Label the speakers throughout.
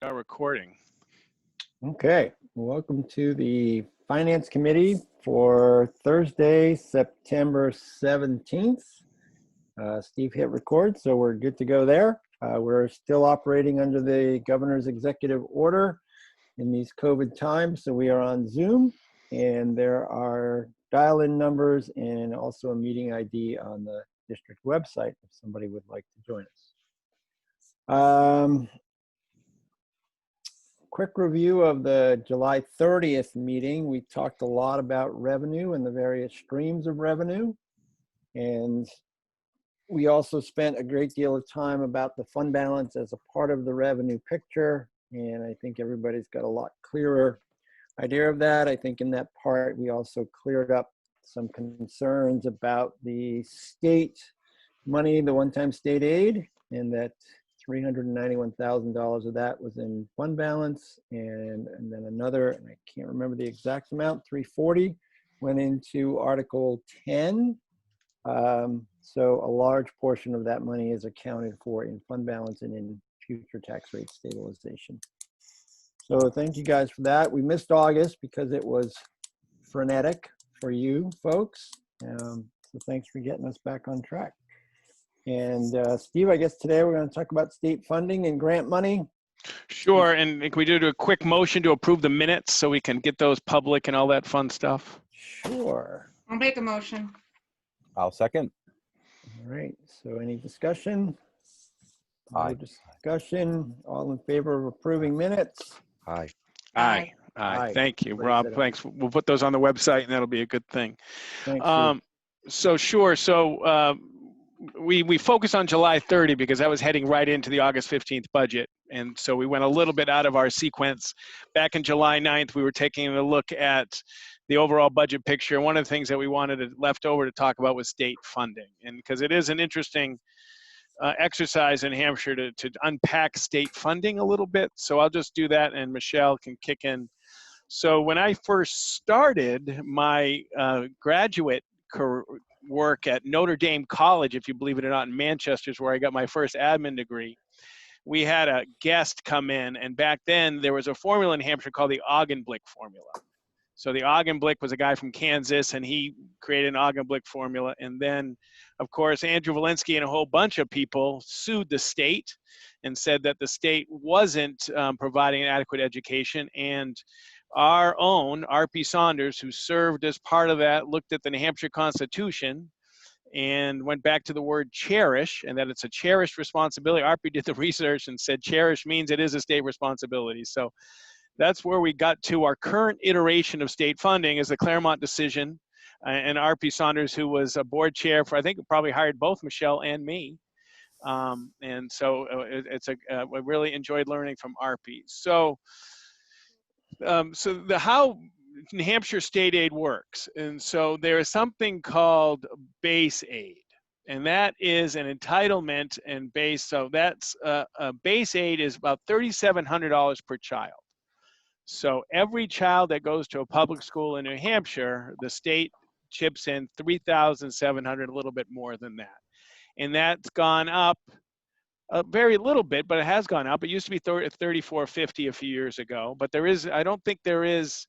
Speaker 1: Our recording.
Speaker 2: Okay, welcome to the Finance Committee for Thursday, September 17th. Steve hit record, so we're good to go there. We're still operating under the governor's executive order in these COVID times, so we are on Zoom, and there are dial-in numbers and also a meeting ID on the district website if somebody would like to join us. Quick review of the July 30th meeting. We talked a lot about revenue and the various streams of revenue. And we also spent a great deal of time about the fund balance as a part of the revenue picture. And I think everybody's got a lot clearer idea of that. I think in that part, we also cleared up some concerns about the state money, the one-time state aid, and that $391,000 of that was in fund balance, and then another, and I can't remember the exact amount, 340 went into Article 10. So a large portion of that money is accounted for in fund balance and in future tax rate stabilization. So thank you guys for that. We missed August because it was frenetic for you folks. So thanks for getting us back on track. And Steve, I guess today we're going to talk about state funding and grant money.
Speaker 1: Sure, and can we do a quick motion to approve the minutes so we can get those public and all that fun stuff?
Speaker 2: Sure.
Speaker 3: I'll make a motion.
Speaker 4: I'll second.
Speaker 2: All right, so any discussion?
Speaker 4: Aye.
Speaker 2: No discussion. All in favor of approving minutes?
Speaker 4: Aye.
Speaker 1: Aye.
Speaker 2: Aye.
Speaker 1: Thank you,
Speaker 2: Great
Speaker 1: Rob.
Speaker 2: setup.
Speaker 1: Thanks. We'll put those on the website, and that'll be a good thing.
Speaker 2: Thanks, Steve.
Speaker 1: So sure. So we focused on July 30 because that was heading right into the August 15th budget. And so we went a little bit out of our sequence. Back in July 9th, we were taking a look at the overall budget picture. And one of the things that we wanted left over to talk about was state funding. And because it is an interesting exercise in Hampshire to unpack state funding a little bit. So I'll just do that and Michelle can kick in. So when I first started my graduate work at Notre Dame College, if you believe it or not, in Manchester is where I got my first admin degree. We had a guest come in, and back then there was a formula in Hampshire called the Augenblick formula. So the Augenblick was a guy from Kansas, and he created an Augenblick formula. And then, of course, Andrew Walensky and a whole bunch of people sued the state and said that the state wasn't providing an adequate education. And our own R.P. Saunders, who served as part of that, looked at the New Hampshire Constitution and went back to the word cherish, and that it's a cherished responsibility. R.P. did the research and said cherish means it is a state responsibility. So that's where we got to. Our current iteration of state funding is the Claremont decision, and R.P. Saunders, who was a board chair for, I think, probably hired both Michelle and me. And so I really enjoyed learning from R.P. So how New Hampshire state aid works. And so there is something called base aid, and that is an entitlement and base. So that's base aid is about $3,700 per child. So every child that goes to a public school in New Hampshire, the state chips in $3,700, a little bit more than that. And that's gone up a very little bit, but it has gone up. It used to be $34.50 a few years ago, but I don't think there is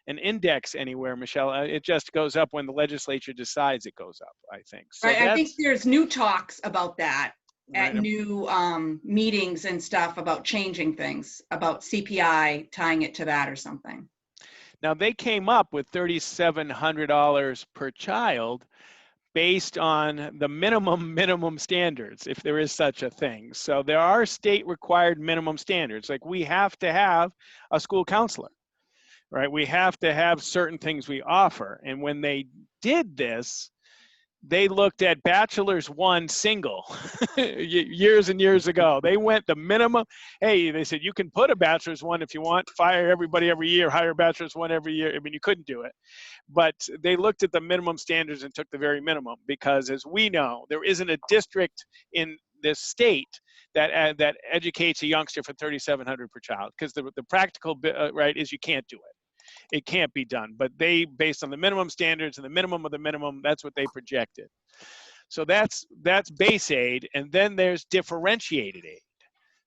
Speaker 1: an index anywhere, Michelle. It just goes up when the legislature decides it goes up, I think. So
Speaker 3: right, I think there's new talks about that at new meetings and stuff about changing things, about CPI, tying it to that or something.
Speaker 1: Now they came up with $3,700 per child based on the minimum standards, if there is such a thing. So there are state required minimum standards. Like we have to have a school counselor, right? We have to have certain things we offer. And when they did this, they looked at bachelor's one single years and years ago. They went the minimum. Hey, they said, you can put a bachelor's one if you want, fire everybody every year, hire a bachelor's one every year. I mean, you couldn't do it. But they looked at the minimum standards and took the very minimum because, as we know, there isn't a district in this state that educates a youngster for $3,700 per child, because the practical right is you can't do it. It can't be done, but they, based on the minimum standards and the minimum of the minimum, that's what they projected. So that's base aid, and then there's differentiated aid.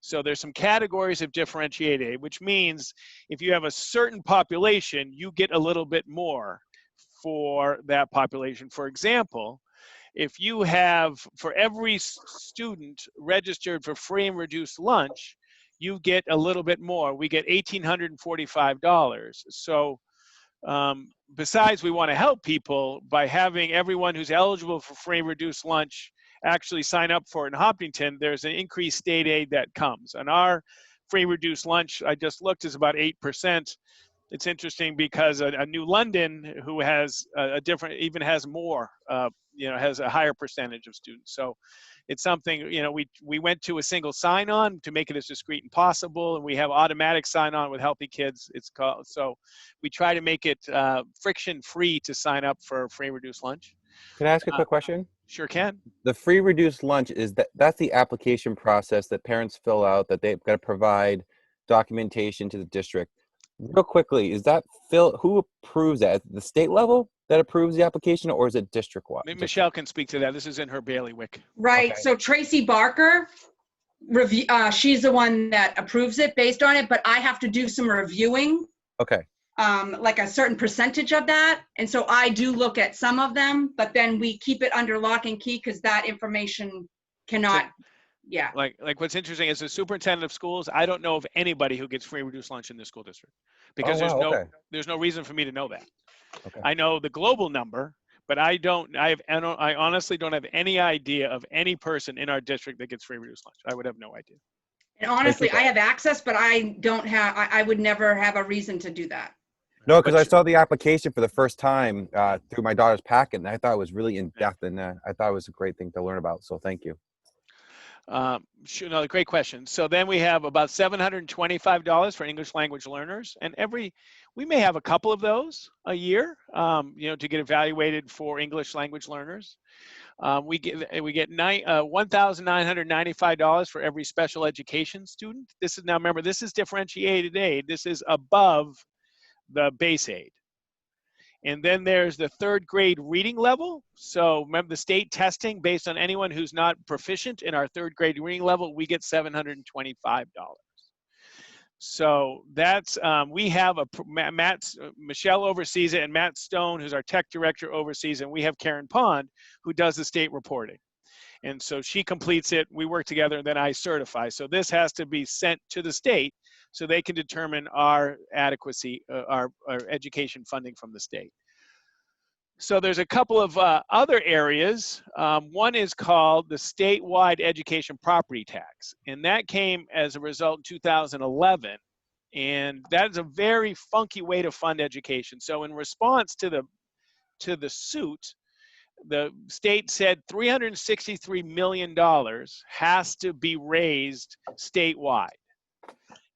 Speaker 1: So there's some categories of differentiated aid, which means if you have a certain population, you get a little bit more for that population. For example, if you have, for every student registered for free and reduced lunch, you get a little bit more. We get $1,845. So besides, we want to help people by having everyone who's eligible for free and reduced lunch actually sign up for it in Hopkinton. There's an increased state aid that comes. And our free reduced lunch, I just looked, is about 8%. It's interesting because a New London, who has a different, even has more, has a higher percentage of students. So it's something, we went to a single sign-on to make it as discreet and possible, and we have automatic sign-on with Healthy Kids. It's called. So we try to make it friction-free to sign up for free reduced lunch.
Speaker 4: Can I ask a quick question?
Speaker 1: Sure can.
Speaker 4: The free reduced lunch, that's the application process that parents fill out, that they've got to provide documentation to the district. Real quickly, who approves that? At the state level that approves the application, or is it district-wide?
Speaker 1: Michelle can speak to that. This is in her bailiwick.
Speaker 3: Right.
Speaker 4: Okay.
Speaker 3: So Tracy Barker, she's the one that approves it based on it, but I have to do some reviewing,
Speaker 4: Okay.
Speaker 3: like a certain percentage of that. And so I do look at some of them, but then we keep it under lock and key because that information cannot, yeah.
Speaker 1: Like what's interesting is the superintendent of schools, I don't know of anybody who gets free reduced lunch in this school district because there's no reason for me to know that.
Speaker 4: Okay.
Speaker 1: I know the global number, but I honestly don't have any idea of any person in our district that gets free reduced lunch. I would have no idea.
Speaker 3: And honestly, I have access, but I don't have, I would never have a reason to do that.
Speaker 4: No, because I saw the application for the first time through my daughter's packet, and I thought it was really in-depth, and I thought it was a great thing to learn about, so thank you.
Speaker 1: Sure, no, great question. So then we have about $725 for English language learners, and we may have a couple of those a year, to get evaluated for English language learners. We get $1,995 for every special education student. Remember, this is differentiated aid. This is above the base aid. And then there's the third grade reading level. So remember the state testing based on anyone who's not proficient in our third grade reading level, we get $725. So that's, we have Michelle oversees it, and Matt Stone, who's our tech director, oversees it. And we have Karen Pond, who does the state reporting. And so she completes it, we work together, and then I certify. So this has to be sent to the state so they can determine our adequacy, our education funding from the state. So there's a couple of other areas. One is called the statewide education property tax, and that came as a result in 2011. And that is a very funky way to fund education. So in response to the suit, the state said $363 million has to be raised statewide.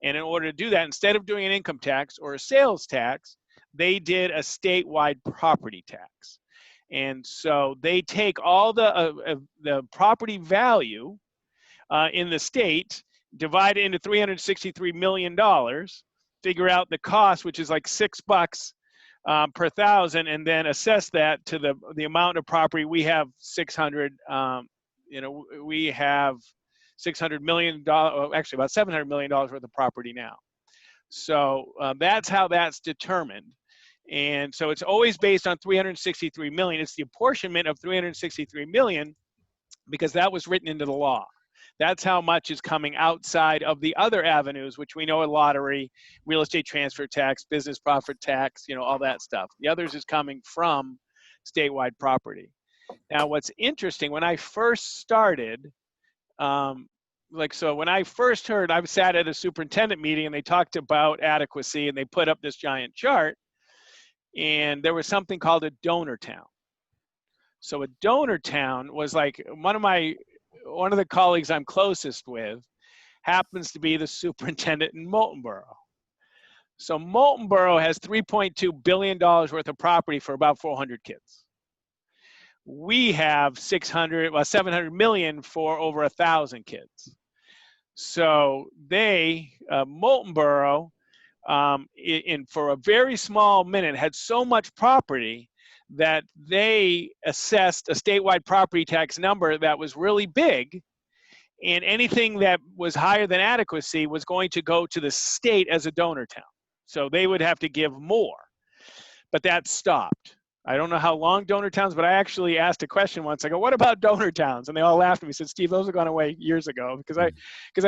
Speaker 1: And in order to do that, instead of doing an income tax or a sales tax, they did a statewide property tax. And so they take all the property value in the state, divide it into $363 million, figure out the cost, which is like $6 per thousand, and then assess that to the amount of property. We have we have $600 million, actually about $700 million worth of property now. So that's how that's determined. And so it's always based on 363 million. It's the apportionment of 363 million because that was written into the law. That's how much is coming outside of the other avenues, which we know are lottery, real estate transfer tax, business profit tax, all that stuff. The others is coming from statewide property. Now, what's interesting, when I first started, when I first heard, I sat at a superintendent meeting and they talked about adequacy and they put up this giant chart, and there was something called a donor town. So a donor town was like one of the colleagues I'm closest with happens to be the superintendent in Moulton Borough. So Moulton Borough has $3.2 billion worth of property for about 400 kids. We have 700 million for over 1,000 kids. So Moulton Borough, for a very small minute, had so much property that they assessed a statewide property tax number that was really big, And anything that was higher than adequacy was going to go to the state as a donor town. So they would have to give more, but that stopped. I don't know how long donor towns, but I actually asked a question once. I go, what about donor towns? And they all laughed at me, said, Steve, those have gone away years ago, because I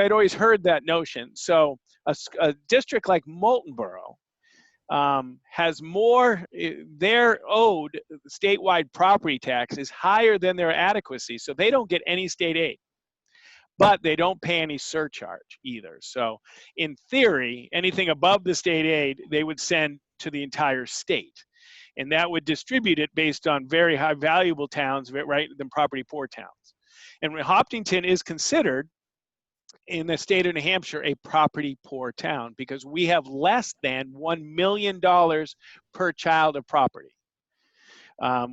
Speaker 1: had always heard that notion. So a district like Moultonborough has more, their owed statewide property tax is higher than their adequacy. So they don't get any state aid, but they don't pay any surcharge either. So in theory, anything above the state aid, they would send to the entire state. And that would distribute it based on very high valuable towns, right, than property poor towns. And Hopkinton is considered in the state of New Hampshire a property poor town because we have less than $1 million per child of property.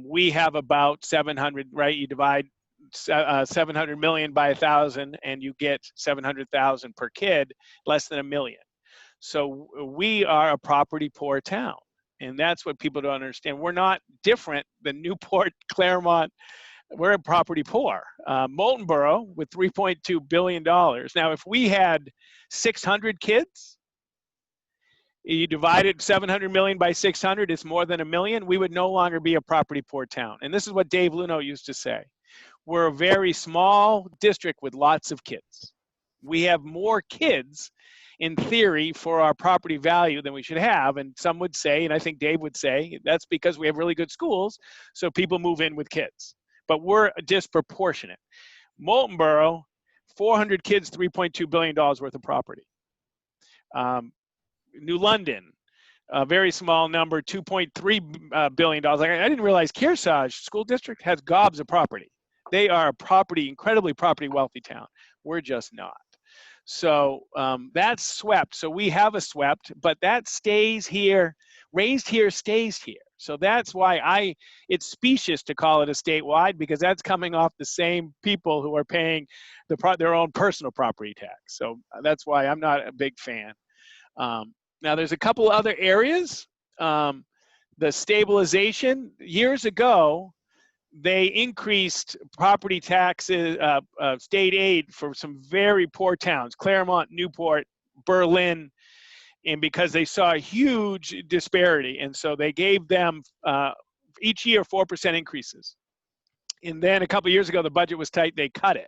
Speaker 1: We have about 700, right? You divide 700 million by 1,000 and you get 700,000 per kid, less than $1 million. So we are a property poor town. And that's what people don't understand. We're not different than Newport, Claremont. We're a property poor. Moultonborough with $3.2 billion. Now, if we had 600 kids, you divided 700 million by 600, it's more than $1 million. We would no longer be a property poor town. And this is what Dave Luno used to say. We're a very small district with lots of kids. We have more kids in theory for our property value than we should have. And some would say, and I think Dave would say, that's because we have really good schools, so people move in with kids. But we're disproportionate. Moultonborough, 400 kids, $3.2 billion worth of property. New London, a very small number, $2.3 billion. Like, I didn't realize Kearsarge School District has gobs of property. They are a incredibly property wealthy town. We're just not. So that's swept. So we have a swept, but that stays here. Raised here stays here. So that's why it's specious to call it a statewide, because that's coming off the same people who are paying their own personal property tax. So that's why I'm not a big fan. Now there's a couple other areas. The stabilization, years ago, they increased property taxes, state aid for some very poor towns, Claremont, Newport, Berlin, and because they saw a huge disparity. And so they gave them each year 4% increases. And then a couple of years ago, the budget was tight, they cut it.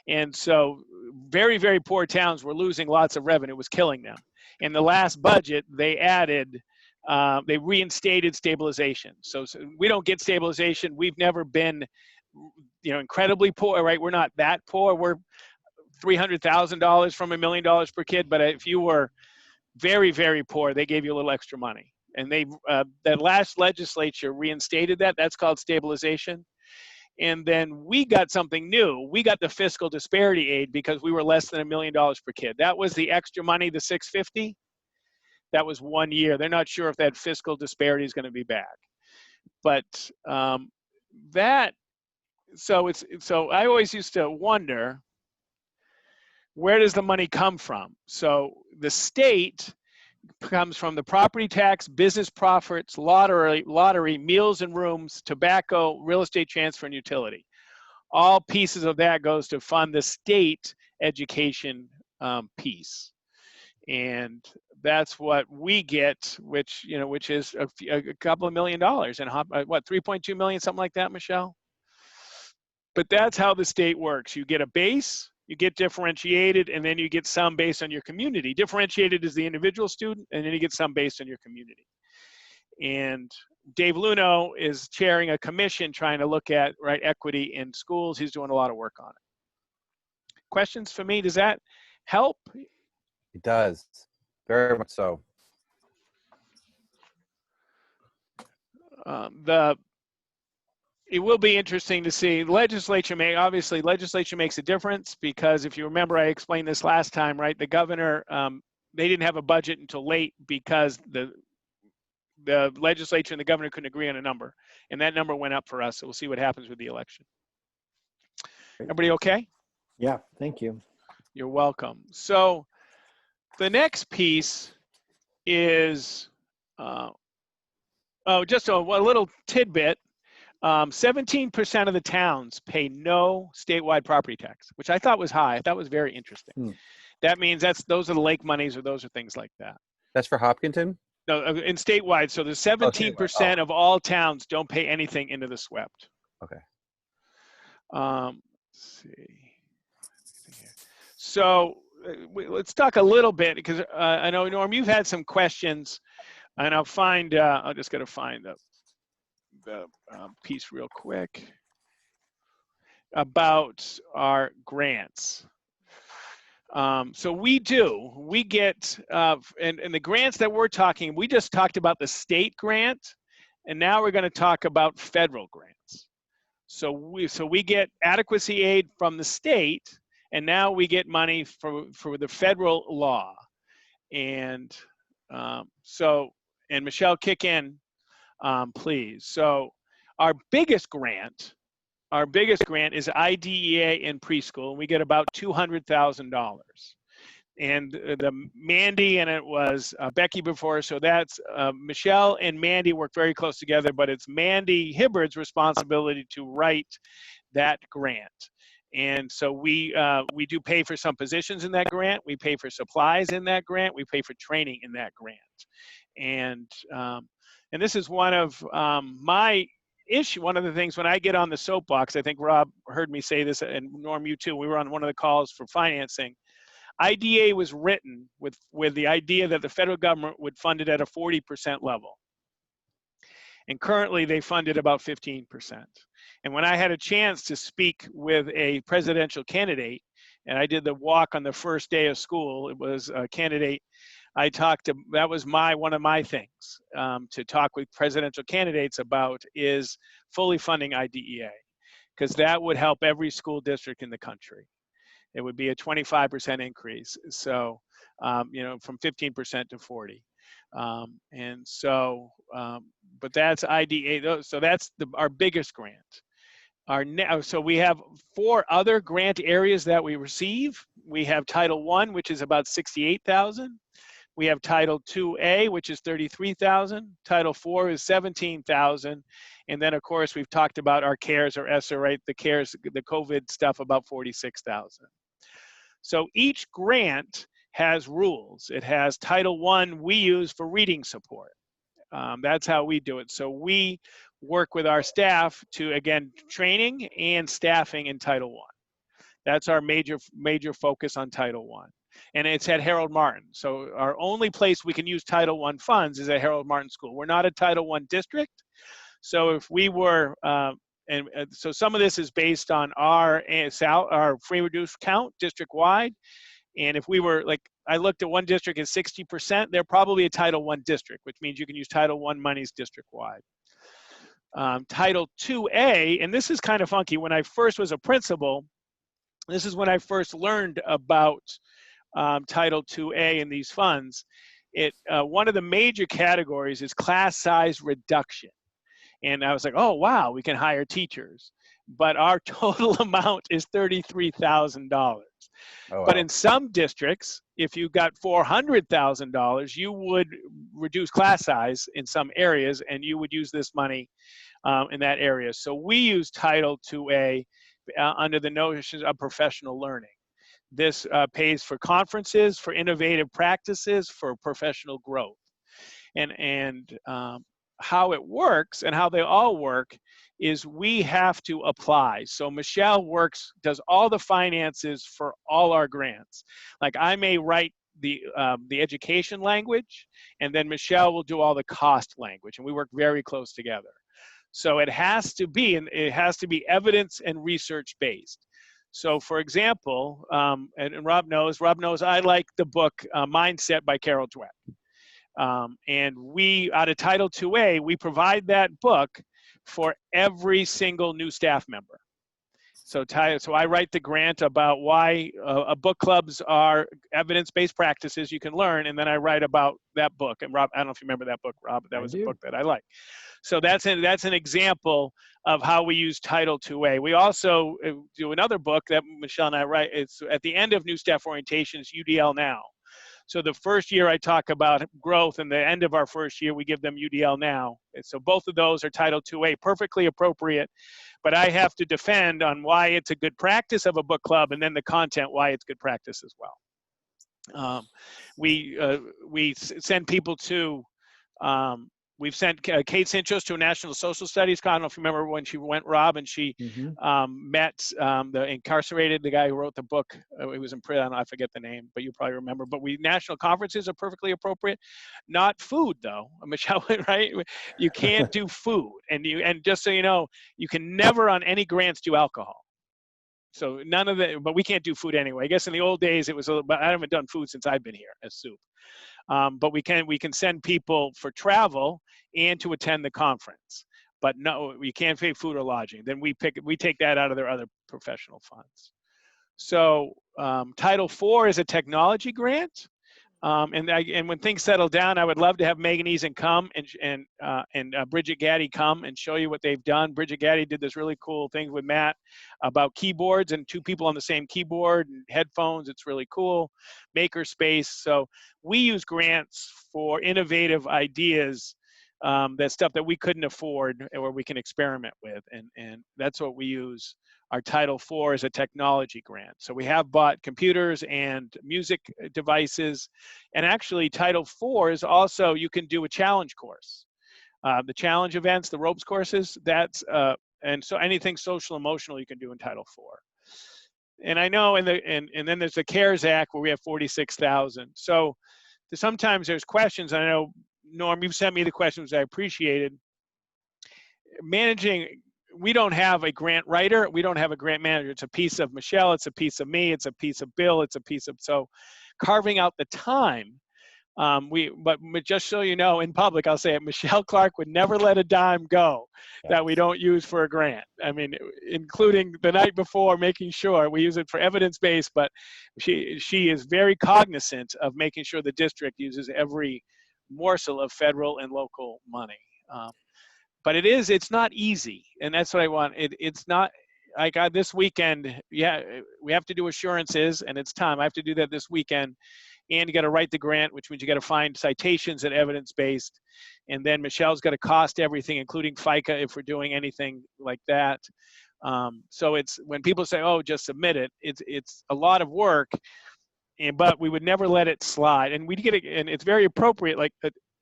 Speaker 1: And so very, very poor towns were losing lots of revenue, it was killing them. In the last budget, they added, they reinstated stabilization. So we don't get stabilization. We've never been, incredibly poor, right? We're not that poor. We're $300,000 from $1 million per kid. But if you were very, very poor, they gave you a little extra money. And that last legislature reinstated that. That's called stabilization. And then we got something new. We got the fiscal disparity aid because we were less than $1 million per kid. That was the extra money, the $650. That was 1 year. They're not sure if that fiscal disparity is going to be back. But so I always used to wonder, where does the money come from? So the state comes from the property tax, business profits, lottery, meals and rooms, tobacco, real estate transfer, and utility. All pieces of that goes to fund the state education piece. And that's what we get, which is a couple of $1 million and what, 3.2 million, something like that, Michelle? But that's how the state works. You get a base, you get differentiated, and then you get some based on your community. Differentiated is the individual student, and then you get some based on your community. And Dave Luno is chairing a commission trying to look at equity in schools. He's doing a lot of work on it. Questions for me? Does that help?
Speaker 4: It does, very much so.
Speaker 1: It will be interesting to see. Legislature makes a difference, because if you remember, I explained this last time, right? The governor, they didn't have a budget until late because the legislature and the governor couldn't agree on a number, and that number went up for us. So we'll see what happens with the election. Everybody okay?
Speaker 2: Yeah, thank you.
Speaker 1: You're welcome. So the next piece is, just a little tidbit. 17% of the towns pay no statewide property tax, which I thought was high. I thought was very interesting.
Speaker 2: Hmm.
Speaker 1: That means those are the lake monies, or those are things like that.
Speaker 4: That's for Hopkinton?
Speaker 1: No, in statewide. So the 17% of all towns don't pay anything into the SWEPT.
Speaker 4: Okay.
Speaker 1: Let's see. So let's talk a little bit, because I know, Norm, you've had some questions, and I'll find. I'm just going to find the piece real quick about our grants. So we get, and the grants that we're talking, we just talked about the state grant, and now we're going to talk about federal grants. So we get adequacy aid from the state, and now we get money for the federal law. And and Michelle, kick in, please. So our biggest grant is IDEA in preschool, and we get about $200,000. And the Mandy, and it was Becky before, so that's Michelle and Mandy work very close together, but it's Mandy Hibbard's responsibility to write that grant. And so we do pay for some positions in that grant, we pay for supplies in that grant, we pay for training in that grant. And this is one of my issue. One of the things when I get on the soapbox, I think Rob heard me say this, and Norm, you too, we were on one of the calls for financing. IDA was written with the idea that the federal government would fund it at a 40% level. And currently they fund it about 15%. And when I had a chance to speak with a presidential candidate, and I did the walk on the first day of school, it was a candidate, that was one of my things to talk with presidential candidates about, is fully funding IDEA, because that would help every school district in the country. It would be a 25% increase. So, from 15% to 40. But that's IDEA. So that's our biggest grant. So we have 4 other grant areas that we receive. We have Title I, which is about $68,000. We have Title IIA, which is $33,000. Title IV is $17,000. And then, of course, we've talked about our CARES or ESSER, right? The CARES, the COVID stuff, about $46,000. So each grant has rules. It has Title I we use for reading support. That's how we do it. So we work with our staff to, again, training and staffing in Title I. That's our major focus on Title I. And it's at Harold Martin. So our only place we can use Title I funds is at Harold Martin School. We're not a Title I district. So if we were, so some of this is based on our free reduced count district-wide. And if we were, like, I looked at one district at 60%, they're probably a Title I district, which means you can use Title I monies district-wide. Title IIA, and this is kind of funky. When I first was a principal, this is when I first learned about Title IIA and these funds. One of the major categories is class size reduction. And I was like, oh, wow, we can hire teachers. But our total amount is $33,000. Oh, wow. But in some districts, if you got $400,000, you would reduce class size in some areas, and you would use this money in that area. So we use Title IIA under the notion of professional learning. This pays for conferences, for innovative practices, for professional growth. And how it works and how they all work is we have to apply. So Michelle does all the finances for all our grants. Like, I may write the education language, and then Michelle will do all the cost language, and we work very close together. So it has to be evidence and research based. So for example, and Rob knows I like the book Mindset by Carol Dweck. And we, out of Title IIA, we provide that book for every single new staff member. So I write the grant about why book clubs are evidence-based practices you can learn, and then I write about that book. And Rob, I don't know if you remember that book, Rob, but that was a book that I like. So that's an example of how we use Title IIA. We also do another book that Michelle and I write. It's at the end of new staff orientations, UDL Now. So the first year I talk about growth, and the end of our first year, we give them UDL now. And so both of those are Title IIA, perfectly appropriate, but I have to defend on why it's a good practice of a book club, and then the content, why it's good practice as well. We send people to, we've sent Kate Sinchos to a National Social Studies. I don't know if you remember when she went, Rob, and she met the incarcerated, the guy who wrote the book. He was in prison. I forget the name, but you probably remember. But national conferences are perfectly appropriate. Not food, though, Michelle, right? You can't do food. And just so you know, you can never on any grants do alcohol. So none of the, but we can't do food anyway. I guess in the old days it was a little, but I haven't done food since I've been here as soup. But we can send people for travel and to attend the conference. But no, we can't pay food or lodging. Then we take that out of their other professional funds. So Title IV is a technology grant. And when things settle down, I would love to have Megan Eason come and Bridget Gaddy come and show you what they've done. Bridget Gaddy did this really cool thing with Matt about keyboards and two people on the same keyboard and headphones. It's really cool. Makerspace. So we use grants for innovative ideas. That's stuff that we couldn't afford or we can experiment with. And that's what we use. Our Title IV is a technology grant. So we have bought computers and music devices. And actually Title IV is also, you can do a challenge course. The challenge events, the ropes courses, and so anything social emotional you can do in Title IV. And I know, and then there's the CARES Act where we have 46,000. So sometimes there's questions. I know, Norm, you've sent me the questions I appreciated. Managing, we don't have a grant writer. We don't have a grant manager. It's a piece of Michelle. It's a piece of me. It's a piece of Bill. It's a piece of, so carving out the time. But just so you know, in public, I'll say it, Michelle Clark would never let a dime go that we don't use for a grant. I mean, including the night before, making sure we use it for evidence-based, but she is very cognizant of making sure the district uses every morsel of federal and local money. But it's not easy, and that's what I want. It's not, I got this weekend, we have to do assurances, and it's time. I have to do that this weekend, and you got to write the grant, which means you got to find citations and evidence-based, and then Michelle's got to cost everything, including FICA, if we're doing anything like that. So it's, when people say, oh, just submit it, it's a lot of work, but we would never let it slide, and we get it, and it's very appropriate, like,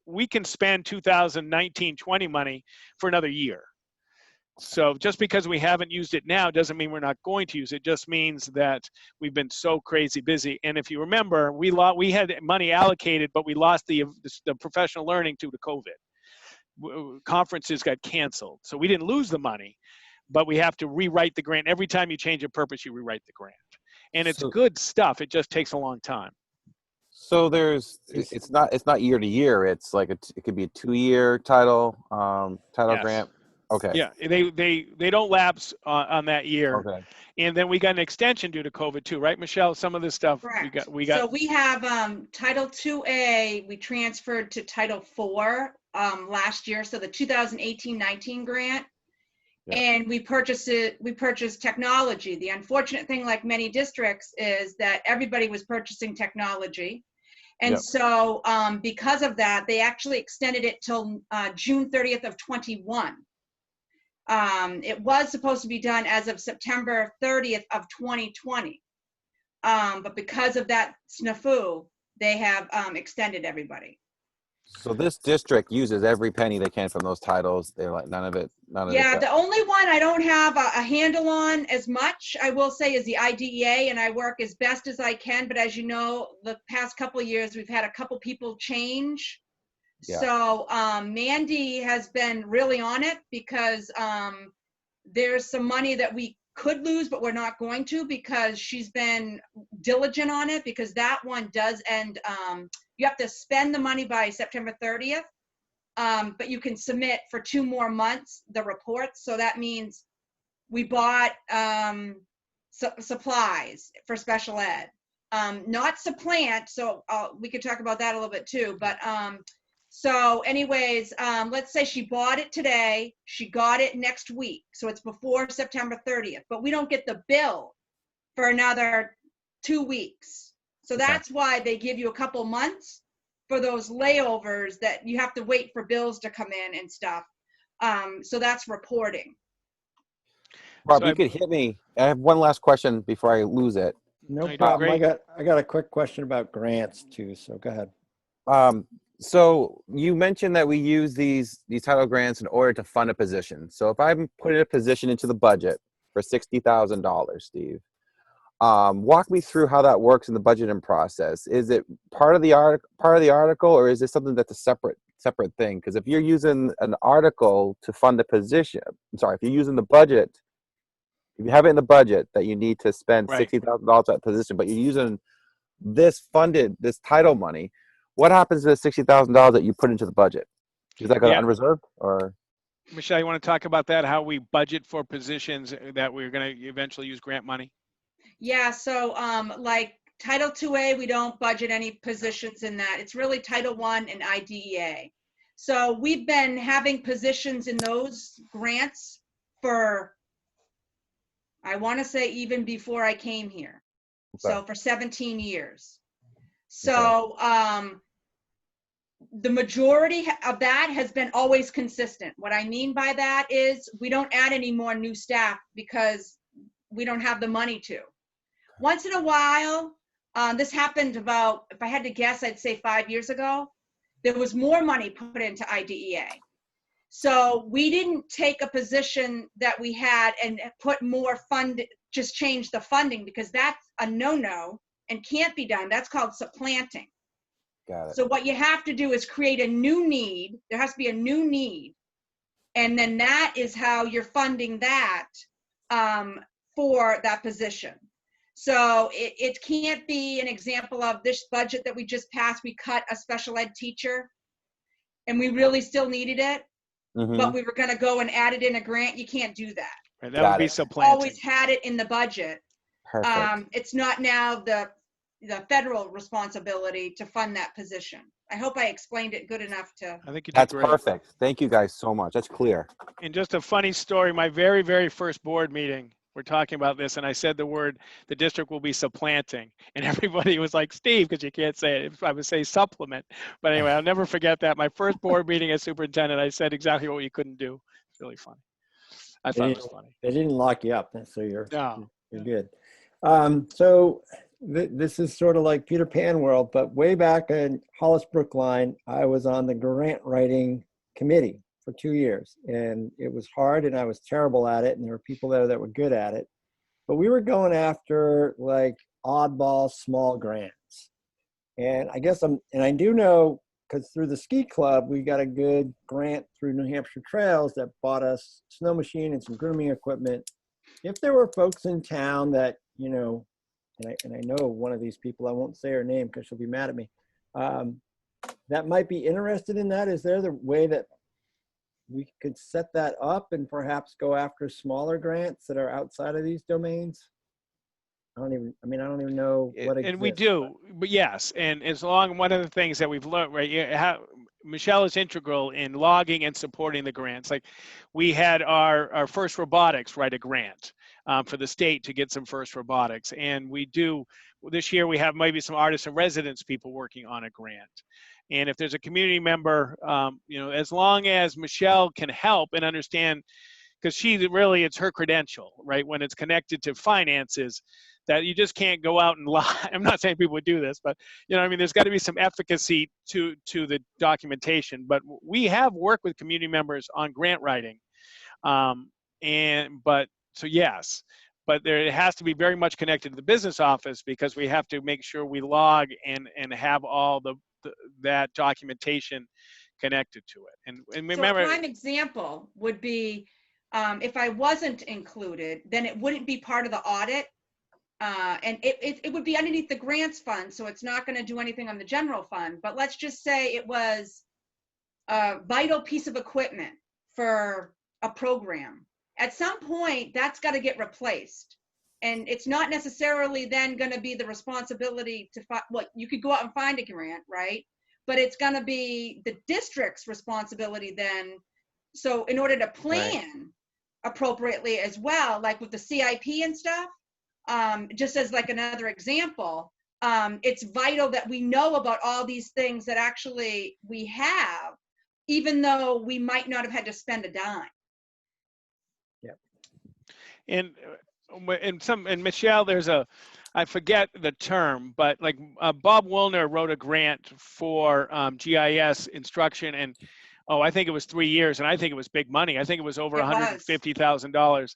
Speaker 1: we can spend 2019-20 money for another year. So just because we haven't used it now doesn't mean we're not going to use it. It just means that we've been so crazy busy. And if you remember, we had money allocated, but we lost the professional learning due to COVID. Conferences got canceled. So we didn't lose the money, but we have to rewrite the grant. Every time you change a purpose, you rewrite the grant. And it's good stuff. It just takes a long time.
Speaker 4: So it's not year to year. It's like it could be a 2-year title
Speaker 1: Yes.
Speaker 4: grant. Okay.
Speaker 1: Yeah, they don't lapse on that year.
Speaker 4: Okay.
Speaker 1: And then we got an extension due to COVID too, right, Michelle? Some of this stuff we got.
Speaker 3: So we have Title IIA. We transferred to Title IV last year. So the 2018-19 grant. Yeah. And we purchased technology. The unfortunate thing, like many districts, is that everybody was purchasing technology. And so because of that, they actually extended it till June 30th of 21. It was supposed to be done as of September 30th of 2020. But because of that snafu, they have extended everybody.
Speaker 4: So this district uses every penny they can from those titles. They're like, none of it.
Speaker 3: Yeah, the only one I don't have a handle on as much, I will say, is the IDEA, and I work as best as I can. But as you know, the past couple of years, we've had a couple people change. Yeah. So Mandy has been really on it because there's some money that we could lose, but we're not going to, because she's been diligent on it, because that one does end, you have to spend the money by September 30th, but you can submit for 2 more months the reports. So that means we bought supplies for special ed, not supplant. So we could talk about that a little bit too, but so anyways, let's say she bought it today, she got it next week. So it's before September 30th, but we don't get the bill for another 2 weeks. So that's why they give you a couple months for those layovers that you have to wait for bills to come in and stuff. So that's reporting.
Speaker 4: Rob,
Speaker 1: So
Speaker 4: you could hit me. I have one last question before I lose it.
Speaker 2: No
Speaker 1: you're doing
Speaker 2: problem.
Speaker 1: great.
Speaker 2: I got a quick question about grants too. So go ahead.
Speaker 4: So you mentioned that we use these title grants in order to fund a position. So if I'm putting a position into the budget for $60,000, Steve, walk me through how that works in the budgeting process. Is it part of the article, or is this something that's a separate thing? Because if you're using an article to fund a position, if you're using the budget, if you have it in the budget that you need to spend
Speaker 1: Right.
Speaker 4: $60,000 at position, but you're using this title money, what happens to the $60,000 that you put into the budget? Is that going to
Speaker 1: Yeah.
Speaker 4: unreserved, or?
Speaker 1: Michelle, you want to talk about that, how we budget for positions that we're going to eventually use grant money?
Speaker 3: Yeah, so like Title 2A, we don't budget any positions in that. It's really Title I and IDEA. So we've been having positions in those grants for, I want to say, even before I came here. So for 17 years. So the majority of that has been always consistent. What I mean by that is we don't add any more new staff because we don't have the money to. Once in a while, this happened about, if I had to guess, I'd say 5 years ago, there was more money put into IDEA. So we didn't take a position that we had and put more fund, just change the funding, because that's a no-no and can't be done. That's called supplanting.
Speaker 4: Got it.
Speaker 3: So what you have to do is create a new need. There has to be a new need. And then that is how you're funding that for that position. So it can't be an example of this budget that we just passed. We cut a special ed teacher and we really still needed it, but we were going to go and add it in a grant. You can't do that.
Speaker 1: Right, that would be supplanting.
Speaker 3: Always had it in the budget.
Speaker 4: Perfect.
Speaker 3: It's not now the federal responsibility to fund that position. I hope I explained it good enough to.
Speaker 1: I think you did
Speaker 4: That's
Speaker 1: great.
Speaker 4: perfect. Thank you guys so much. That's clear.
Speaker 1: And just a funny story, my very, very first board meeting, we're talking about this, and I said the district will be supplanting. And everybody was like, Steve, because you can't say it. I would say supplement. But anyway, I'll never forget that. My first board meeting as superintendent, I said exactly what you couldn't do. It's really funny. I thought it was funny.
Speaker 2: They didn't lock you up, so you're good. So this is sort of like Peter Pan world, but way back in Hollis Brookline, I was on the grant writing committee for 2 years, and it was hard and I was terrible at it, and there were people there that were good at it, but we were going after like oddball small grants. And I guess I do know, because through the ski club, we got a good grant through New Hampshire Trails that bought us a snow machine and some grooming equipment. If there were folks in town that, and I know one of these people, I won't say her name because she'll be mad at me, that might be interested in that. Is there the way that we could set that up and perhaps go after smaller grants that are outside of these domains? I don't even know what exists.
Speaker 1: And we do, but yes. And as long, one of the things that we've learned, right, Michelle is integral in logging and supporting the grants. Like we had our first robotics write a grant for the state to get some first robotics. And we do, this year we have maybe some artists and residents people working on a grant. And if there's a community member, as long as Michelle can help and understand, because it's her credential, right? When it's connected to finances, that you just can't go out and lie. I'm not saying people would do this, but there's got to be some efficacy to the documentation. But we have worked with community members on grant writing, yes, but it has to be very much connected to the business office, because we have to make sure we log and have all that documentation connected to it. And remember,
Speaker 3: so a prime example would be if I wasn't included, then it wouldn't be part of the audit. And it would be underneath the grants fund, so it's not going to do anything on the general fund. But let's just say it was a vital piece of equipment for a program. At some point, that's got to get replaced. And it's not necessarily then going to be the responsibility to you could go out and find a grant, right? But it's going to be the district's responsibility then. So in order to plan appropriately as well, like with the CIP and stuff, just as like another example, it's vital that we know about all these things that actually we have, even though we might not have had to spend a dime.
Speaker 1: And Michelle, I forget the term, but like Bob Woolner wrote a grant for GIS instruction, and I think it was 3 years, and I think it was big money. I think it was over
Speaker 3: It was.
Speaker 1: $150,000.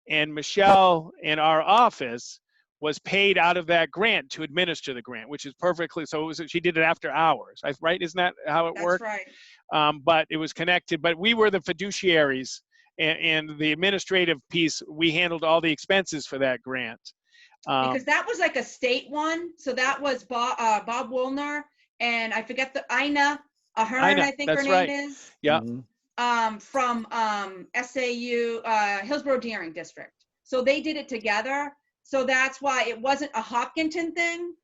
Speaker 1: And Michelle in our office was paid out of that grant to administer the grant, which is perfectly, so she did it after hours, right? Isn't that how it worked?
Speaker 3: That's right.
Speaker 1: But it was connected, but we were the fiduciaries, and the administrative piece, we handled all the expenses for that grant.
Speaker 3: Because that was like a state one. So that was Bob Woolner, and I forget Ina Ahern, I think her name is.
Speaker 1: Yeah.
Speaker 3: From SAU, Hillsborough Deering District. So they did it together. So that's why it wasn't a Hopkinton thing.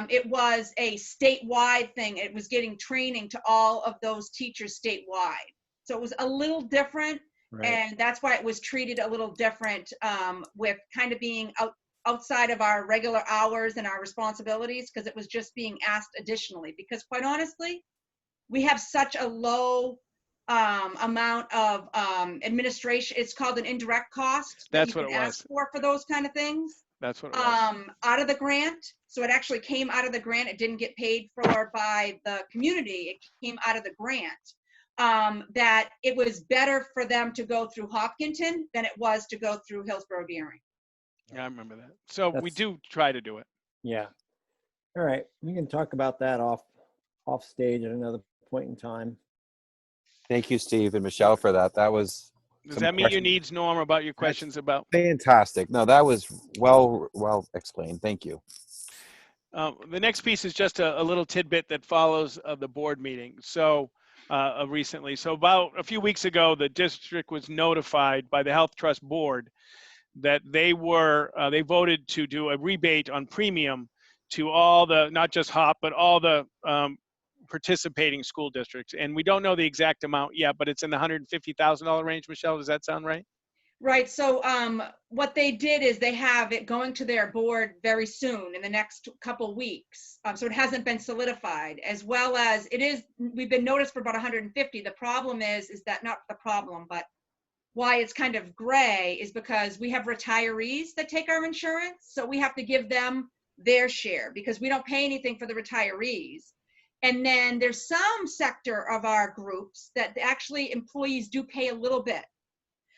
Speaker 3: It was a statewide thing. It was getting training to all of those teachers statewide. So it was a little different. Right. And that's why it was treated a little different, with kind of being outside of our regular hours and our responsibilities, because it was just being asked additionally. Because quite honestly, we have such a low amount of administration. It's called an indirect cost.
Speaker 1: That's what it was.
Speaker 3: Ask for those kind of things.
Speaker 1: That's what it was.
Speaker 3: Out of the grant. So it actually came out of the grant. It didn't get paid for by the community. It came out of the grant. That it was better for them to go through Hopkinton than it was to go through Hillsborough Deering.
Speaker 1: Yeah, I remember that. So we do try to do it.
Speaker 2: Yeah. All right. We can talk about that off stage at another point in time.
Speaker 4: Thank you, Steve and Michelle, for that. That was.
Speaker 1: Does that meet your needs, Norm, about your questions about?
Speaker 4: Fantastic. No, that was well explained. Thank you.
Speaker 1: The next piece is just a little tidbit that follows the board meeting. So recently, so about a few weeks ago, the district was notified by the Health Trust Board that they voted to do a rebate on premium to all the, not just HOP, but all the participating school districts. And we don't know the exact amount yet, but it's in the $150,000 range. Michelle, does that sound right?
Speaker 3: Right. So what they did is they have it going to their board very soon in the next couple weeks. So it hasn't been solidified, as well as we've been noticed for about 150. The problem is that not the problem, but why it's kind of gray is because we have retirees that take our insurance. So we have to give them their share because we don't pay anything for the retirees. And then there's some sector of our groups that actually employees do pay a little bit.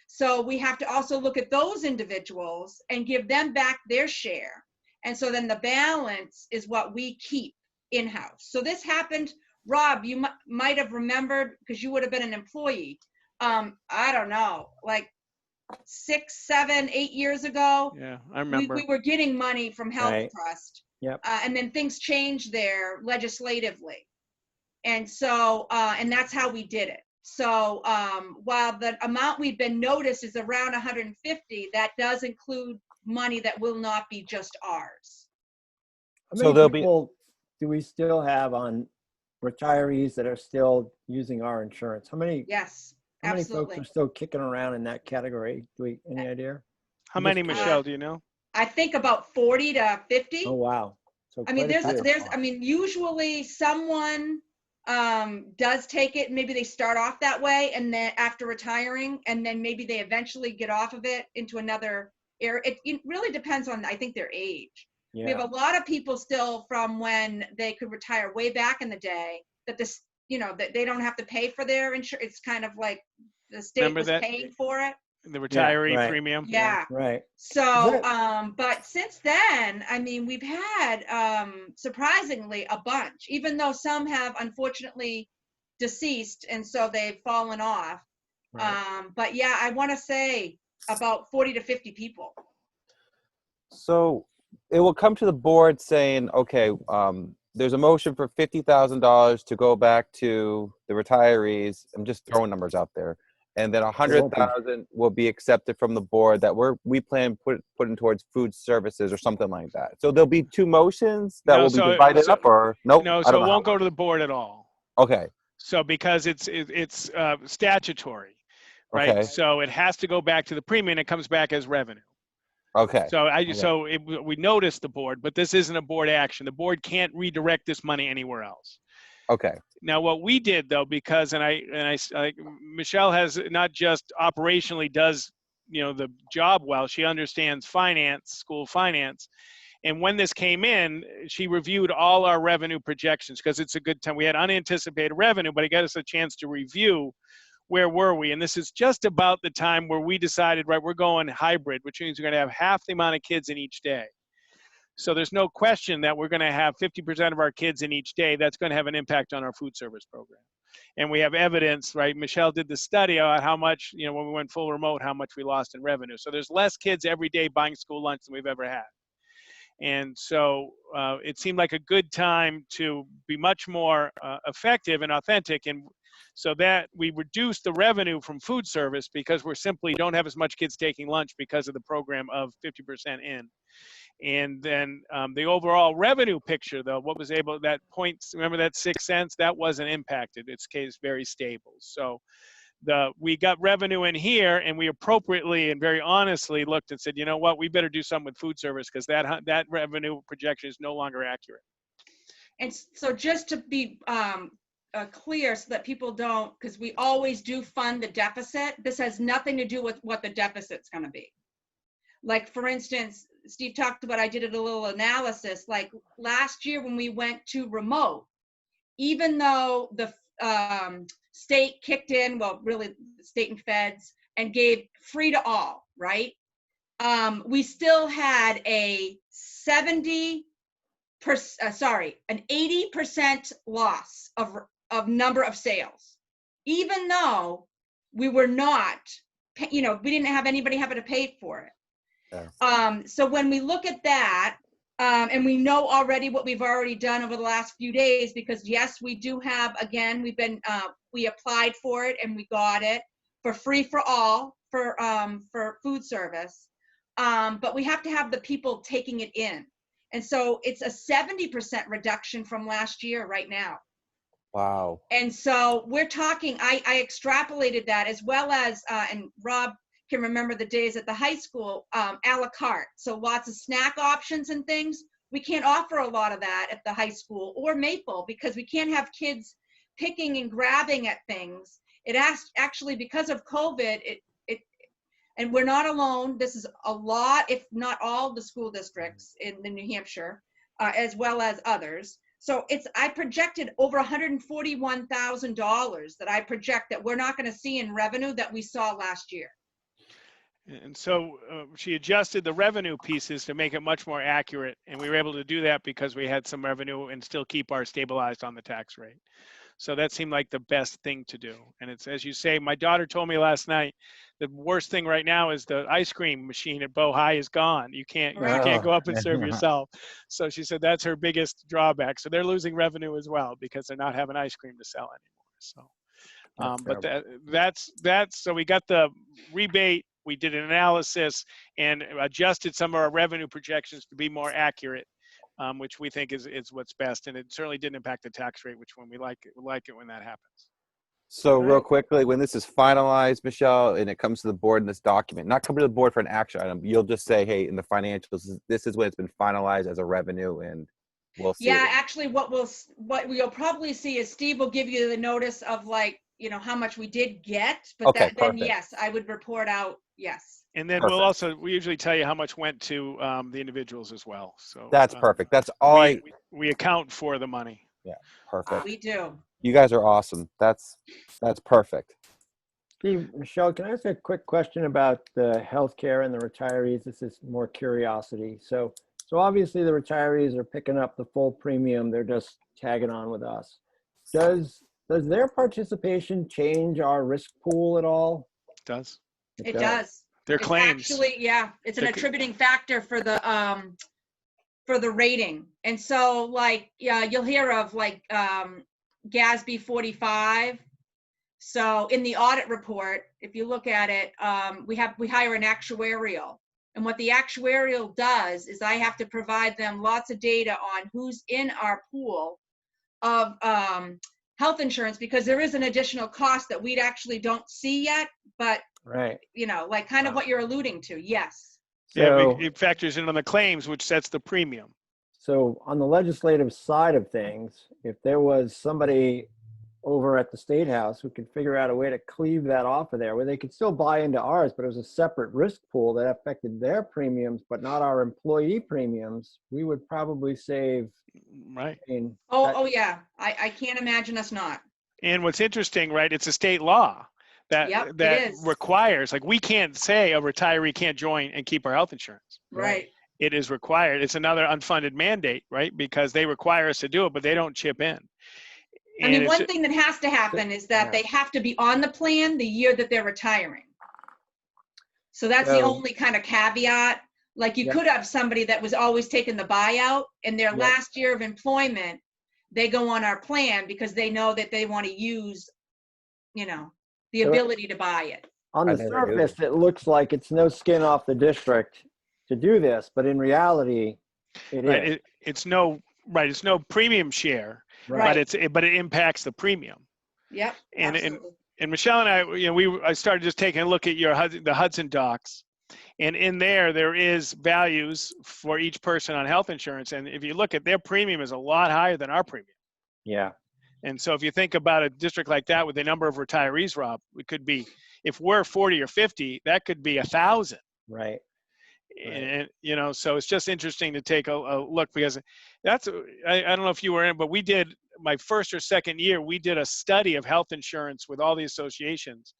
Speaker 3: So we have to also look at those individuals and give them back their share. And so then the balance is what we keep in-house. So this happened, Rob, you might have remembered because you would have been an employee. I don't know, like 6, 7, 8 years ago.
Speaker 1: Yeah, I remember.
Speaker 3: We were getting money from Health Trust.
Speaker 2: Yep.
Speaker 3: And then things changed there legislatively. And so, and that's how we did it. So while the amount we've been noticed is around 150, that does include money that will not be just ours.
Speaker 2: How many people do we still have on retirees that are still using our insurance? How many?
Speaker 3: Yes,
Speaker 2: how many
Speaker 3: absolutely.
Speaker 2: folks are still kicking around in that category? Any idea?
Speaker 1: How many, Michelle, do you know?
Speaker 3: I think about 40 to 50.
Speaker 2: Oh, wow. So
Speaker 3: I mean, usually someone does take it. Maybe they start off that way and then after retiring, and then maybe they eventually get off of it into another area. It really depends on, I think, their age. Yeah. We have a lot of people still from when they could retire way back in the day that this, that they don't have to pay for their insurance. It's kind of like the state was paying for it.
Speaker 1: The retiree premium.
Speaker 3: Yeah.
Speaker 2: Right.
Speaker 3: So, but since then, I mean, we've had surprisingly a bunch, even though some have unfortunately deceased and so they've fallen off. Right. But yeah, I want to say about 40 to 50 people.
Speaker 4: So it will come to the board saying, okay, there's a motion for $50,000 to go back to the retirees. I'm just throwing numbers out there. And then 100,000 will be accepted from the board that we plan putting towards food services or something like that. So there'll be two motions that will be divided up, or nope?
Speaker 1: No, so it won't go to the board at all.
Speaker 4: Okay.
Speaker 1: So because it's statutory, right? Okay. So it has to go back to the premium. It comes back as revenue.
Speaker 4: Okay.
Speaker 1: So
Speaker 4: Okay.
Speaker 1: we noticed the board, but this isn't a board action. The board can't redirect this money anywhere else.
Speaker 4: Okay.
Speaker 1: Now, what we did though, because Michelle has not just operationally does, the job well, she understands finance, school finance. And when this came in, she reviewed all our revenue projections because it's a good time. We had unanticipated revenue, but it got us a chance to review where were we. And this is just about the time where we decided, right, we're going hybrid, which means we're going to have half the amount of kids in each day. So there's no question that we're going to have 50% of our kids in each day. That's going to have an impact on our food service program. And we have evidence, right? Michelle did the study on how much, when we went full remote, how much we lost in revenue. So there's less kids every day buying school lunch than we've ever had. And so it seemed like a good time to be much more effective and authentic. And so that we reduce the revenue from food service because we're simply don't have as much kids taking lunch because of the program of 50% in. And then the overall revenue picture, though, that point, remember that 6 cents, that wasn't impacted. Its case very stable. So we got revenue in here, and we appropriately and very honestly looked and said, you know what, we better do something with food service because that revenue projection is no longer accurate.
Speaker 3: And so just to be clear so that people don't, because we always do fund the deficit, this has nothing to do with what the deficit's going to be. Like, for instance, Steve talked about, I did a little analysis, like last year when we went to remote, even though the state kicked in, well, really state and feds, and gave free to all, right? We still had an 80% loss of number of sales, even though we were not, we didn't have anybody having to pay for it. Yeah. So when we look at that, and we know already what we've already done over the last few days, because yes, we do have, again, we applied for it and we got it for free for all for food service. But we have to have the people taking it in. And so it's a 70% reduction from last year right now.
Speaker 4: Wow.
Speaker 3: And so we're talking, I extrapolated that, as well as, and Rob can remember the days at the high school, a la carte. So lots of snack options and things. We can't offer a lot of that at the high school or Maple because we can't have kids picking and grabbing at things. It actually, because of COVID, and we're not alone. This is a lot, if not all the school districts in New Hampshire, as well as others. So I projected over $141,000 that I project that we're not going to see in revenue that we saw last year.
Speaker 1: And so she adjusted the revenue pieces to make it much more accurate. And we were able to do that because we had some revenue and still keep our stabilized on the tax rate. So that seemed like the best thing to do. And it's, as you say, my daughter told me last night, the worst thing right now is the ice cream machine at Bow High is gone. You can't go up and serve yourself. So she said that's her biggest drawback. So they're losing revenue as well because they're not having ice cream to sell anymore. So, but that's so we got the rebate. We did an analysis and adjusted some of our revenue projections to be more accurate, which we think is what's best. And it certainly didn't impact the tax rate, which when we like it when that happens.
Speaker 4: So real quickly, when this is finalized, Michelle, and it comes to the board in this document, not come to the board for an action item, you'll just say, hey, in the financials, this is when it's been finalized as a revenue, and we'll see.
Speaker 3: Yeah, actually what we'll probably see is Steve will give you the notice of how much we did get, but then yes, I would report out, yes.
Speaker 1: And then we usually tell you how much went to the individuals as well. So
Speaker 4: that's perfect. That's all
Speaker 1: we account for the money.
Speaker 4: Yeah, perfect.
Speaker 3: We do.
Speaker 4: You guys are awesome. That's perfect.
Speaker 2: Steve, Michelle, can I ask a quick question about the healthcare and the retirees? This is more curiosity. So obviously the retirees are picking up the full premium. They're just tagging on with us. Does their participation change our risk pool at all?
Speaker 1: It does.
Speaker 3: It does.
Speaker 1: Their claims.
Speaker 3: Actually, yeah, it's an attributing factor for the rating. And so you'll hear of GASB 45. So in the audit report, if you look at it, we hire an actuarial. And what the actuarial does is I have to provide them lots of data on who's in our pool of health insurance, because there is an additional cost that we actually don't see yet, but right. Kind of what you're alluding to. Yes.
Speaker 1: Yeah,
Speaker 2: So,
Speaker 1: it factors in on the claims, which sets the premium.
Speaker 2: so on the legislative side of things, if there was somebody over at the State House who could figure out a way to cleave that off of there, where they could still buy into ours, but it was a separate risk pool that affected their premiums, but not our employee premiums, we would probably save.
Speaker 1: Right.
Speaker 2: I mean,
Speaker 3: Oh, yeah. I can't imagine us not.
Speaker 1: And what's interesting, right, it's a state law
Speaker 3: Yep, it
Speaker 1: that
Speaker 3: is.
Speaker 1: requires, like, we can't say a retiree can't join and keep our health insurance.
Speaker 3: Right.
Speaker 1: It is required. It's another unfunded mandate, right? Because they require us to do it, but they don't chip in.
Speaker 3: I mean, one thing that has to happen is that they have to be on the plan the year that they're retiring. So that's the only kind of caveat. Like you could have somebody that was always taking the buyout, and their last year of employment, they go on our plan because they know that they want to use, the ability to buy it.
Speaker 2: On the surface, it looks like it's no skin off the district to do this, but in reality, it is.
Speaker 1: It's no premium share, but it impacts the premium.
Speaker 3: Yep.
Speaker 1: And Michelle and I, I started just taking a look at the Hudson docs, and in there is values for each person on health insurance. And if you look at their premium is a lot higher than our premium.
Speaker 2: Yeah.
Speaker 1: And so if you think about a district like that with the number of retirees, Rob, it could be, if we're 40 or 50, that could be 1,000.
Speaker 2: Right.
Speaker 1: And, so it's just interesting to take a look, because I don't know if you were in, but we did my first or second year, we did a study of health insurance with all the associations,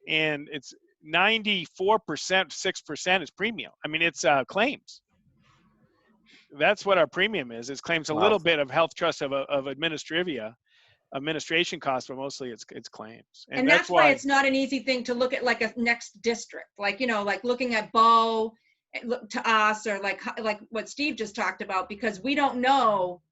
Speaker 1: and it's 94%, 6% is premium. I mean, it's claims. That's what our premium is. It's claims, a little bit of health trust of administration costs, but mostly it's claims.
Speaker 3: And that's why it's not an easy thing to look at, like a next district, like looking at Bow to us, or like what Steve just talked about, because we don't know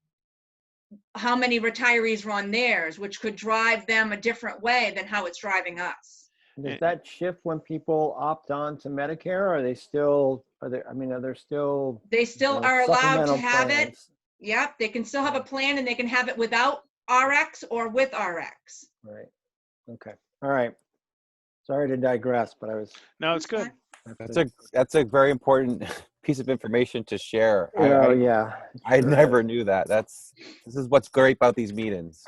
Speaker 3: how many retirees are on theirs, which could drive them a different way than how it's driving us.
Speaker 2: Does that shift when people opt on to Medicare? Or are they still, they still
Speaker 3: are allowed to have
Speaker 2: plans?
Speaker 3: it. Yep. They can still have a plan, and they can have it without RX or with RX.
Speaker 2: Right. Okay. All right. Sorry to digress, but
Speaker 1: No, it's good.
Speaker 4: That's a very important piece of information to share. I never knew that. This is what's great about these meetings.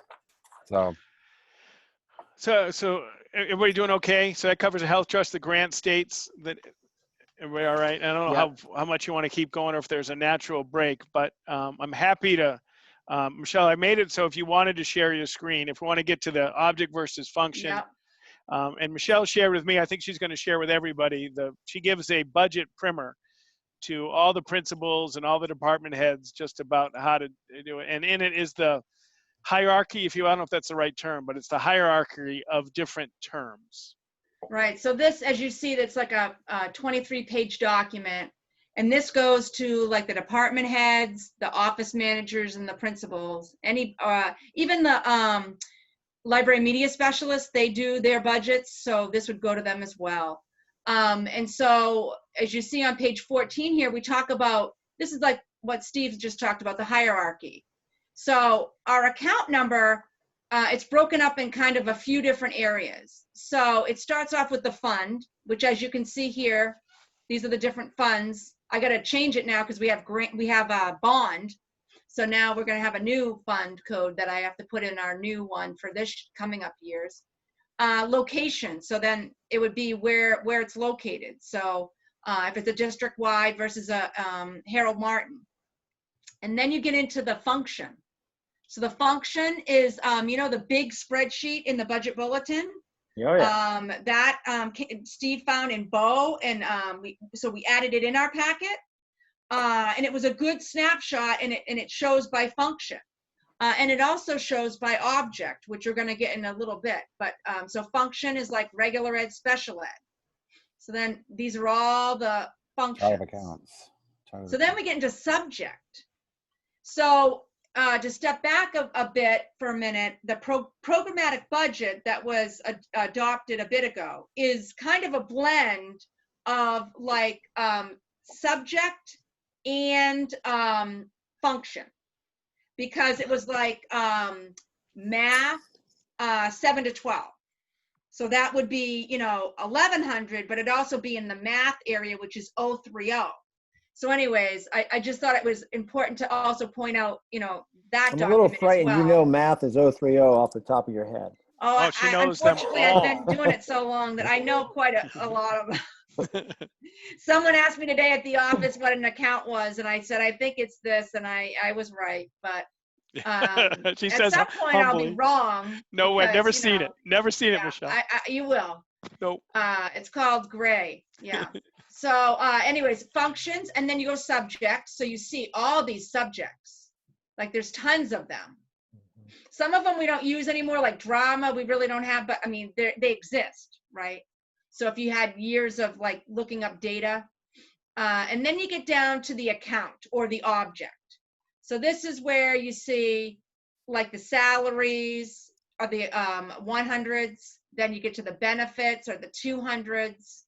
Speaker 1: So everybody doing okay? So that covers the health trust, the grant states, that everybody all right? I don't know how much you want to keep going, or if there's a natural break, but I'm happy to, Michelle, I made it so if you wanted to share your screen, if we want to get to the object versus function.
Speaker 3: Yep.
Speaker 1: And Michelle shared with me, I think she's going to share with everybody, she gives a budget primer to all the principals and all the department heads just about how to do it. And in it is the hierarchy, I don't know if that's the right term, but it's the hierarchy of different terms.
Speaker 3: Right. So this, as you see, that's like a 23-page document. And this goes to like the department heads, the office managers, and the principals. Even the library media specialists, they do their budgets. So this would go to them as well. And so as you see on page 14 here, we talk about, this is like what Steve just talked about, the hierarchy. So our account number, it's broken up in kind of a few different areas. So it starts off with the fund, which, as you can see here, these are the different funds. I got to change it now because we have a bond. So now we're going to have a new fund code that I have to put in our new one for this coming up years. Location. So then it would be where it's located. So if it's a district-wide versus a Harold Martin. And then you get into the function. So the function is, the big spreadsheet in the budget bulletin.
Speaker 2: Oh, yeah.
Speaker 3: That Steve found in Bow, and so we added it in our packet. And it was a good snapshot, and it shows by function. And it also shows by object, which we're going to get in a little bit. But so function is like regular ed, special ed. So then these are all the functions.
Speaker 4: Chart of accounts.
Speaker 3: So then we get into subject. So to step back a bit for a minute, the programmatic budget that was adopted a bit ago is kind of a blend of like subject and function, because it was like math 7 to 12. So that would be, 1,100, but it'd also be in the math area, which is 030. So anyways, I just thought it was important to also point out, that
Speaker 2: I'm a little
Speaker 3: document as
Speaker 2: frightened. You
Speaker 3: well.
Speaker 2: know math is 030 off the top of your head.
Speaker 3: Oh,
Speaker 1: Oh, she knows them
Speaker 3: unfortunately, I've been
Speaker 2: all.
Speaker 3: doing it so long that I know quite a lot of them. Someone asked me today at the office what an account was, and I said, I think it's this, and I was right. But
Speaker 1: She
Speaker 3: at
Speaker 1: says
Speaker 3: some point, I'll be
Speaker 1: humbly.
Speaker 3: wrong.
Speaker 1: No, I've never
Speaker 3: because,
Speaker 1: seen it. Never seen it,
Speaker 3: Yeah,
Speaker 1: Michelle.
Speaker 3: you will.
Speaker 1: Nope.
Speaker 3: It's called gray. Yeah. So anyways, functions, and then you go subjects. So you see all these subjects. Like there's tons of them. Some of them we don't use anymore, like drama, we really don't have, but I mean, they exist, right? So if you had years of like looking up data, and then you get down to the account or the object. So this is where you see like the salaries or the 100s, then you get to the benefits or the 200s,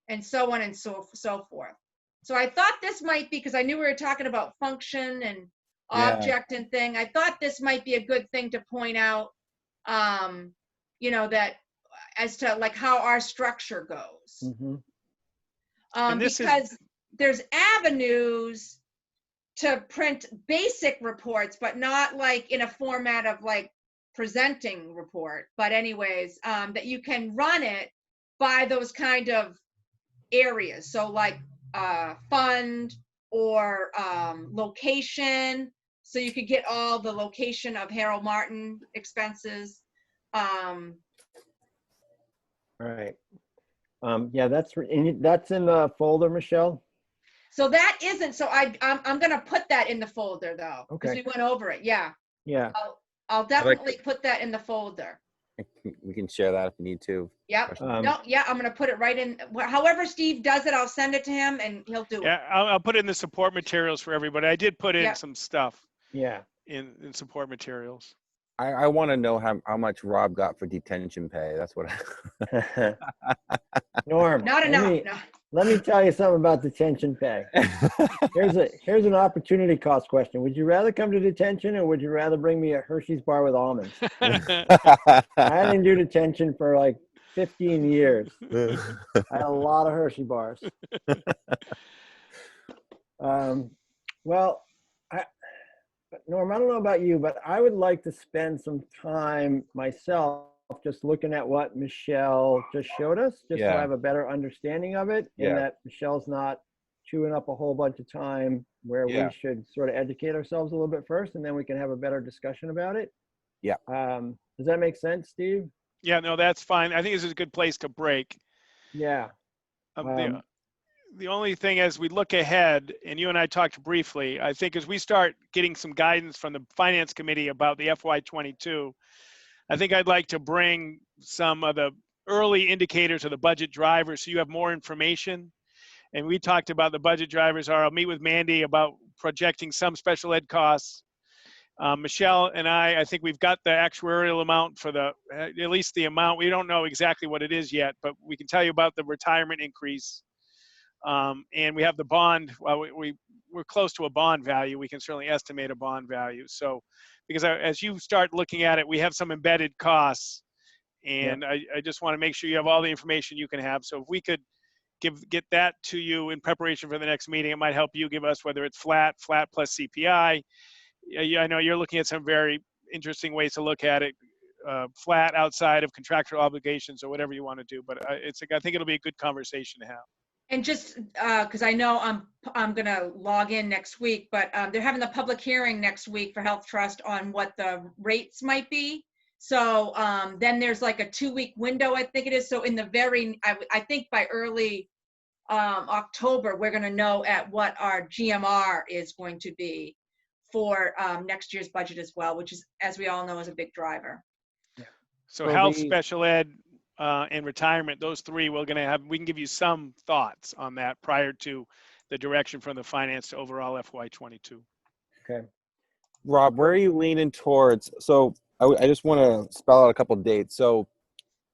Speaker 3: and so on and so forth. So I thought this might be, because I knew we were talking about function and object and thing, I thought this might be a good thing to point out, that as to like how our structure goes.
Speaker 2: Mm-hmm.
Speaker 1: And this
Speaker 3: Because there's avenues to print basic reports, but not like in a format of like presenting report. But anyways, that you can run it by those kind of areas. So like fund or location. So you could get all the location of Harold Martin expenses.
Speaker 2: Right. Yeah, that's in the folder, Michelle.
Speaker 3: So that isn't, so I'm going to put that in the folder though, because
Speaker 2: Okay.
Speaker 3: we went over it. Yeah.
Speaker 2: Yeah.
Speaker 3: I'll definitely put that in the folder.
Speaker 4: We can share that if we need to.
Speaker 3: Yep. No, yeah, I'm going to put it right in. However Steve does it, I'll send it to him and he'll do it.
Speaker 1: Yeah, I'll put it in the support materials for everybody. I did put in
Speaker 3: Yep.
Speaker 1: some stuff
Speaker 2: Yeah.
Speaker 1: in support materials.
Speaker 4: I want to know how much Rob got for detention pay. That's what
Speaker 2: Norm.
Speaker 3: Not enough. No.
Speaker 2: Let me tell you something about detention pay. Here's an opportunity cost question. Would you rather come to detention or would you rather bring me a Hershey's bar with almonds? I didn't do detention for like 15 years. I had a lot of Hershey bars. Well, Norm, I don't know about you, but I would like to spend some time myself just looking at what Michelle just showed us, just so I have a better understanding of it, and that Michelle's not chewing up a whole bunch of time where we should sort of educate ourselves a little bit first, and then we can have a better discussion about it.
Speaker 4: Yeah.
Speaker 2: Does that make sense, Steve?
Speaker 1: Yeah, no, that's fine. I think this is a good place to break.
Speaker 2: Yeah.
Speaker 1: The only thing as we look ahead, and you and I talked briefly, I think as we start getting some guidance from the Finance Committee about the FY22, I think I'd like to bring some of the early indicators of the budget drivers so you have more information. And we talked about the budget drivers I'll meet with Mandy about projecting some special ed costs. Michelle and I think we've got the actuarial amount for at least the amount. We don't know exactly what it is yet, but we can tell you about the retirement increase. And we have the bond. Well, we're close to a bond value. We can certainly estimate a bond value. So, because as you start looking at it, we have some embedded costs, and I just want to make sure you have all the information you can have. So if we could get that to you in preparation for the next meeting, it might help you give us whether it's flat plus CPI. I know you're looking at some very interesting ways to look at it, flat outside of contractual obligations or whatever you want to do. But I think it'll be a good conversation to have.
Speaker 3: And just because I know I'm going to log in next week, but they're having the public hearing next week for Health Trust on what the rates might be. So then there's like a 2-week window, I think it is. So in the I think by early October, we're going to know at what our GMR is going to be for next year's budget as well, which is, as we all know, is a big driver.
Speaker 1: So health, special ed, and retirement, those three, we can give you some thoughts on that prior to the direction from the finance to overall FY22.
Speaker 2: Okay.
Speaker 4: Rob, where are you leaning towards? So I just want to spell out a couple of dates. So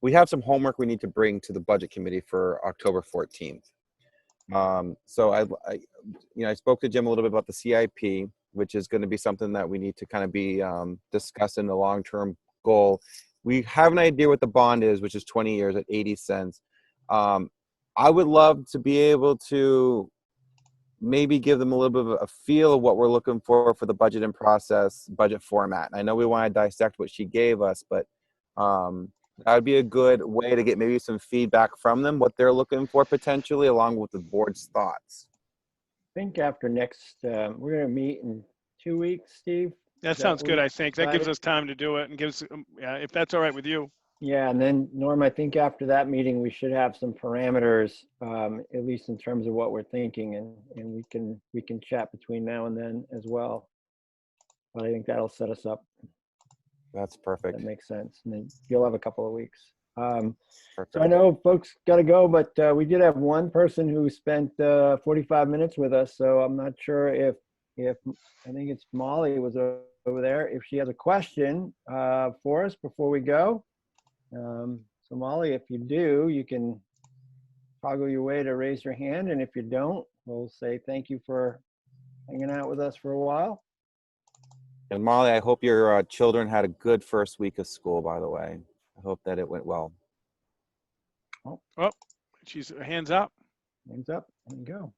Speaker 4: we have some homework we need to bring to the budget committee for October 14th. So I spoke to Jim a little bit about the CIP, which is going to be something that we need to kind of be discussing the long-term goal. we have an idea what the bond is, which is 20 years at 80 cents. I would love to be able to maybe give them a little bit of a feel of what we're looking for the budgeting process, budget format. I know we want to dissect what she gave us, but that would be a good way to get maybe some feedback from them, what they're looking for potentially, along with the board's thoughts.
Speaker 2: I think after next, we're going to meet in 2 weeks, Steve.
Speaker 1: That sounds good, I think. That gives us time to do it and gives, yeah, if that's all right with you.
Speaker 2: Yeah, and then Norm, I think after that meeting, we should have some parameters, at least in terms of what we're thinking, and we can chat between now and then as well. But I think that'll set us up.
Speaker 4: That's perfect.
Speaker 2: That makes sense. And then you'll have a couple of weeks.
Speaker 4: Perfect.
Speaker 2: So I know folks got to go, but we did have one person who spent 45 minutes with us. So I'm not sure if I think it's Molly was over there, if she has a question for us before we go. So Molly, if you do, you can toggle your way to raise your hand. And if you don't, we'll say thank you for hanging out with us for a while.
Speaker 4: And Molly, I hope your children had a good first week of school, by the way. I hope that it went well.
Speaker 1: Oh, she's hands up.
Speaker 2: Hands up. There you go.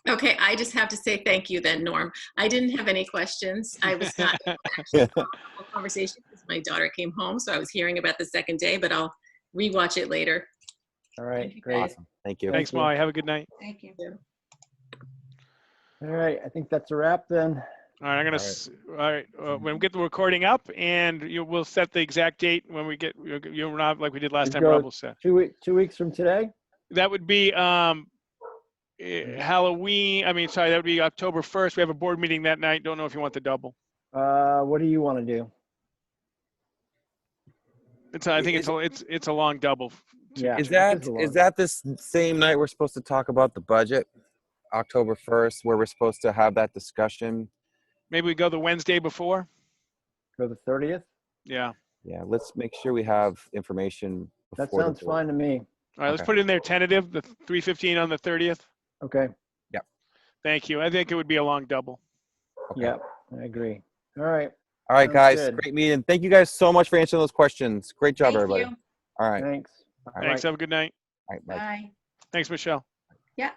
Speaker 5: Okay, I just have to say thank you then, Norm. I didn't have any questions. I was not actually a conversation because my daughter came home, so I was hearing about the second day, but I'll rewatch it later.
Speaker 2: All right,
Speaker 5: Thank you,
Speaker 2: great.
Speaker 5: guys.
Speaker 4: Awesome. Thank you.
Speaker 1: Thanks, Molly. Have a good night.
Speaker 3: Thank you.
Speaker 2: All right, I think that's a wrap then.
Speaker 1: All right, I'm gonna. All right, when we get the recording up, and we'll set the exact date when we get. You're not like we did last time.
Speaker 2: Go
Speaker 1: Rob will set.
Speaker 2: 2 weeks from today.
Speaker 1: That would be Halloween. I mean, sorry, that would be October 1st. We have a board meeting that night. Don't know if you want the double.
Speaker 2: What do you want to do?
Speaker 1: I think it's a long double.
Speaker 2: Yeah.
Speaker 4: Is that this same night we're supposed to talk about the budget? October 1st, where we're supposed to have that discussion?
Speaker 1: Maybe we go the Wednesday before.
Speaker 2: Go the 30th?
Speaker 1: Yeah.
Speaker 4: Yeah, let's make sure we have information before.
Speaker 2: That sounds fine to me.
Speaker 1: All right, let's put it in there tentative, the 3:15 on the 30th.
Speaker 2: Okay.
Speaker 1: Thank you. I think it would be a long double.
Speaker 4: Okay.
Speaker 2: Yeah, I agree. All right.
Speaker 4: All right,
Speaker 2: Sounds
Speaker 4: guys.
Speaker 2: good.
Speaker 4: Great meeting. Thank you guys so much for answering those questions. Great job,
Speaker 3: Thank
Speaker 4: everybody.
Speaker 3: you.
Speaker 4: All right.
Speaker 2: Thanks.
Speaker 1: Thanks. Have a good night.
Speaker 4: All right. Bye.
Speaker 3: Bye.
Speaker 1: Thanks, Michelle.
Speaker 3: Yeah.